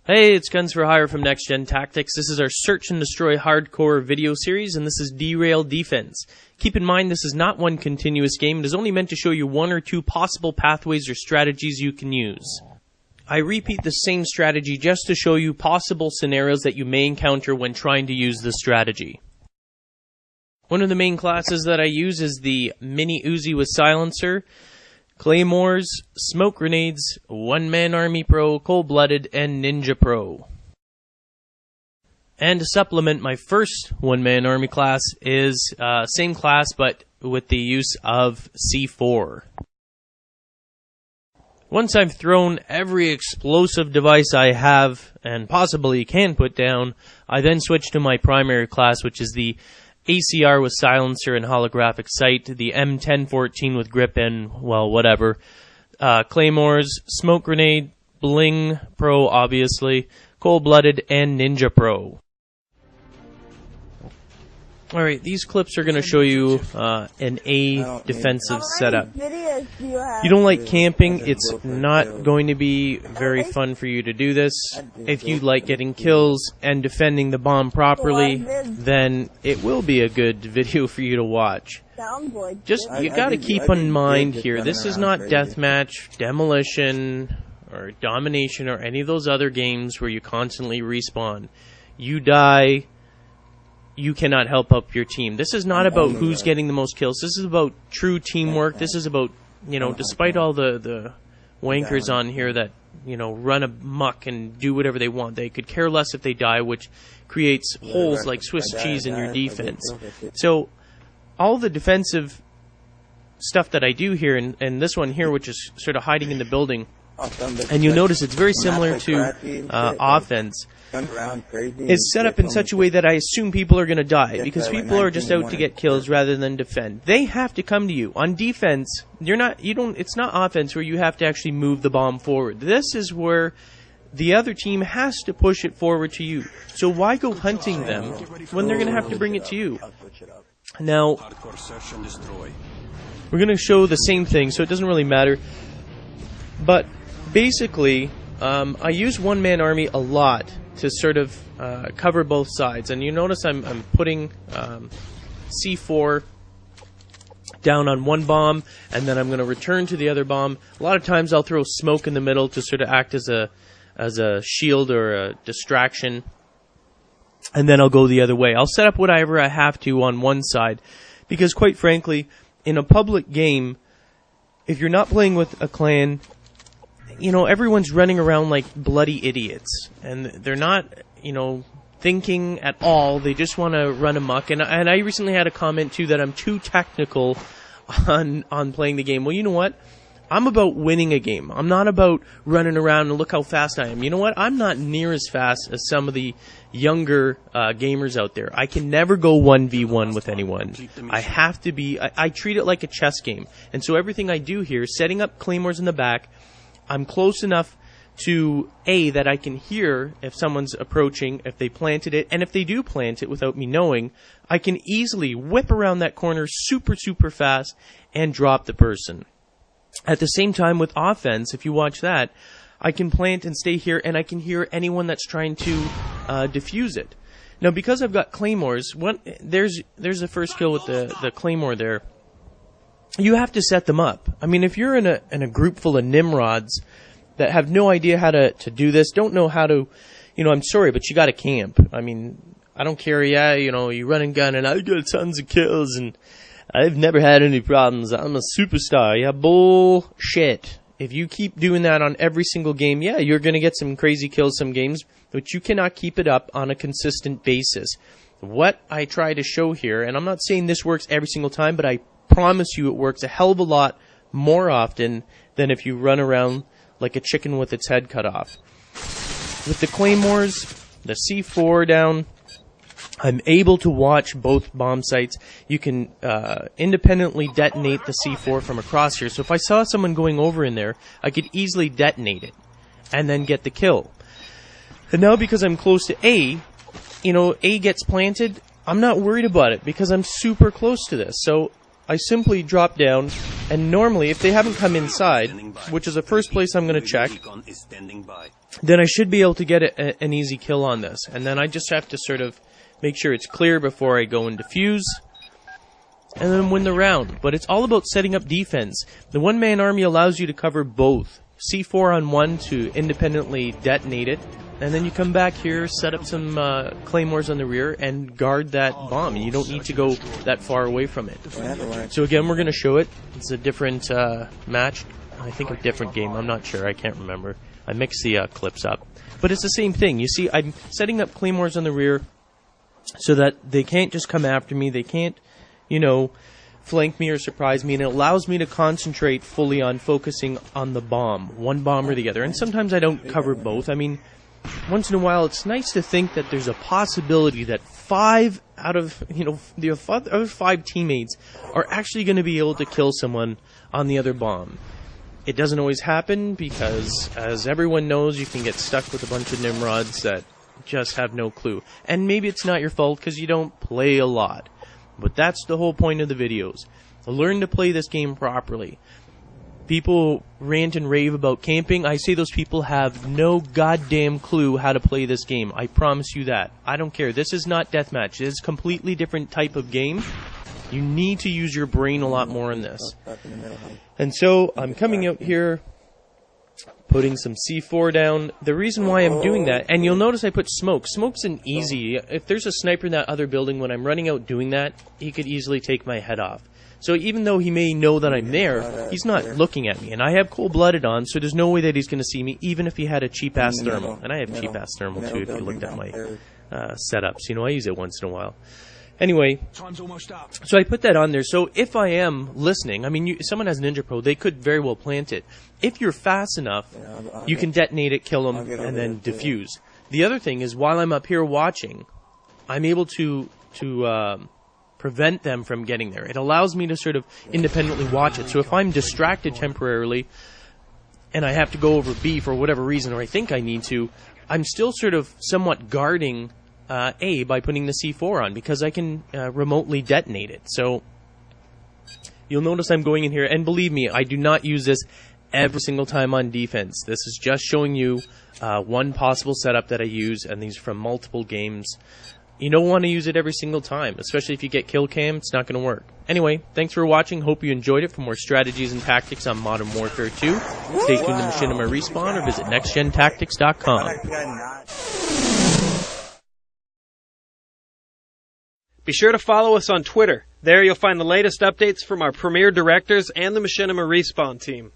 Hey, it's Guns for Hire from NextGenTactics. This is our Search and Destroy Hardcore video series, and this is Derail Defense. Keep in mind, this is not one continuous game. It is only meant to show you one or two possible pathways or strategies you can use. I repeat the same strategy just to show you possible scenarios that you may encounter when trying to use this strategy. One of the main classes that I use is the Mini Uzi with Silencer, Claymores, Smoke Grenades, One-Man Army Pro, Cold-Blooded, and Ninja Pro. And to supplement my first One-Man Army class is same class but with the use of C4. Once I've thrown every explosive device I have and possibly can put down, I then switch to my primary class, which is the ACR with Silencer and Holographic Sight, the M1014 with Grip and, well, whatever, Claymores, Smoke Grenade, Bling Pro, obviously, Cold-Blooded, and Ninja Pro. Alright, these clips are going to show you an A defensive setup. You don't like camping, it's not going to be very fun for you to do this. If you like getting kills and defending the bomb properly, then it will be a good video for you to watch. Just, you got to keep in mind here, this is not Deathmatch, Demolition, or Domination, or any of those other games where you constantly respawn. You die, you cannot help up your team. This is not about who's getting the most kills. This is about true teamwork. This is about, you know, despite all the wankers on here that, you know, run amok and do whatever they want, they could care less if they die, which creates holes like Swiss cheese in your defense. So all the defensive stuff that I do here, and this one here, which is sort of hiding in the building, and you'll notice it's very similar to offense, is set up in such a way that I assume people are going to die, because people are just out to get kills rather than defend. They have to come to you. On defense, it's not offense where you have to actually move the bomb forward. This is where the other team has to push it forward to you. So why go hunting them when they're going to have to bring it to you? Now, we're going to show the same thing, so it doesn't really matter. But basically, I use One-Man Army a lot to sort of cover both sides. And you notice I'm putting C4 down on one bomb, and then I'm going to return to the other bomb. A lot of times I'll throw smoke in the middle to sort of act as a shield or a distraction, and then I'll go the other way. I'll set up whatever I have to on one side, because quite frankly, in a public game, if you're not playing with a clan, you know, everyone's running around like bloody idiots, and they're not, you know, thinking at all. They just want to run amok. And I recently had a comment too that I'm too technical on playing the game. Well, you know what? I'm about winning a game. I'm not about running around and look how fast I am. You know what? I'm not near as fast as some of the younger gamers out there. I can never go 1v1 with anyone. I have to be, I treat it like a chess game. And so everything I do here, setting up claymores in the back, I'm close enough to A, that I can hear if someone's approaching, if they planted it, and if they do plant it without me knowing, I can easily whip around that corner super, super fast and drop the person. At the same time with offense, if you watch that, I can plant and stay here, and I can hear anyone that's trying to defuse it. Now, because I've got claymores, there's the first kill with the claymore there. You have to set them up. I mean, if you're in a group full of nimrods that have no idea how to do this, don't know how to, you know, I'm sorry, but you got to camp. I mean, I don't care, yeah, you know, you run and gun, and I got tons of kills, and I've never had any problems. I'm a superstar. Yeah, bullshit. If you keep doing that on every single game, yeah, you're going to get some crazy kills some games, but you cannot keep it up on a consistent basis. What I try to show here, and I'm not saying this works every single time, but I promise you it works a hell of a lot more often than if you run around like a chicken with its head cut off. With the claymores, the C4 down, I'm able to watch both bomb sites. You can independently detonate the C4 from across here. So if I saw someone going over in there, I could easily detonate it and then get the kill. And now because I'm close to A, you know, A gets planted, I'm not worried about it because I'm super close to this. So I simply drop down, and normally, if they haven't come inside, which is the first place I'm going to check, then I should be able to get an easy kill on this. And then I just have to sort of make sure it's clear before I go and defuse, and then win the round. But it's all about setting up defense. The one-man army allows you to cover both. C4 on one to independently detonate it, and then you come back here, set up some claymores on the rear, and guard that bomb. And you don't need to go that far away from it. So again, we're going to show it. It's a different match. I think a different game. I'm not sure. I can't remember. I mixed the clips up. But it's the same thing. You see, I'm setting up claymores on the rear so that they can't just come after me. They can't, you know, flank me or surprise me, and it allows me to concentrate fully on focusing on the bomb, one bomb or the other. And sometimes I don't cover both. I mean, once in a while, it's nice to think that there's a possibility that 5 out of, you know, the other 5 teammates are actually going to be able to kill someone on the other bomb. It doesn't always happen because, as everyone knows, you can get stuck with a bunch of Nimrods that just have no clue. And maybe it's not your fault because you don't play a lot. But that's the whole point of the videos. Learn to play this game properly. People rant and rave about camping. I say those people have no goddamn clue how to play this game. I promise you that. I don't care. This is not deathmatch. It is a completely different type of game. You need to use your brain a lot more in this. And so I'm coming out here, putting some C4 down. The reason why I'm doing that, and you'll notice I put smoke. Smoke's an easy. If there's a sniper in that other building, when I'm running out doing that, he could easily take my head off. So even though he may know that I'm there, he's not looking at me. And I have cold-blooded on, so there's no way that he's going to see me, even if he had a cheap-ass thermal. And I have cheap-ass thermal, too, if you looked at my setups. You know, I use it once in a while. Anyway, so I put that on there. So if I am listening, I mean, someone has Ninja Pro, they could very well plant it. If you're fast enough, you can detonate it, kill them, and then defuse. The other thing is, while I'm up here watching, I'm able to prevent them from getting there. It allows me to sort of independently watch it. So if I'm distracted temporarily, and I have to go over B for whatever reason, or I think I need to, I'm still sort of somewhat guarding A by putting the C4 on, because I can remotely detonate it. So you'll notice I'm going in here, and believe me, I do not use this every single time on defense. This is just showing you one possible setup that I use, and these are from multiple games. You don't want to use it every single time, especially if you get kill cam. It's not going to work. Anyway, thanks for watching. Hope you enjoyed it. For more strategies and tactics on Modern Warfare 2, stay tuned to Machinima Respawn or visit NextGenTactics.com. Be sure to follow us on Twitter. There you'll find the latest updates from our premier directors and the Machinima Respawn team.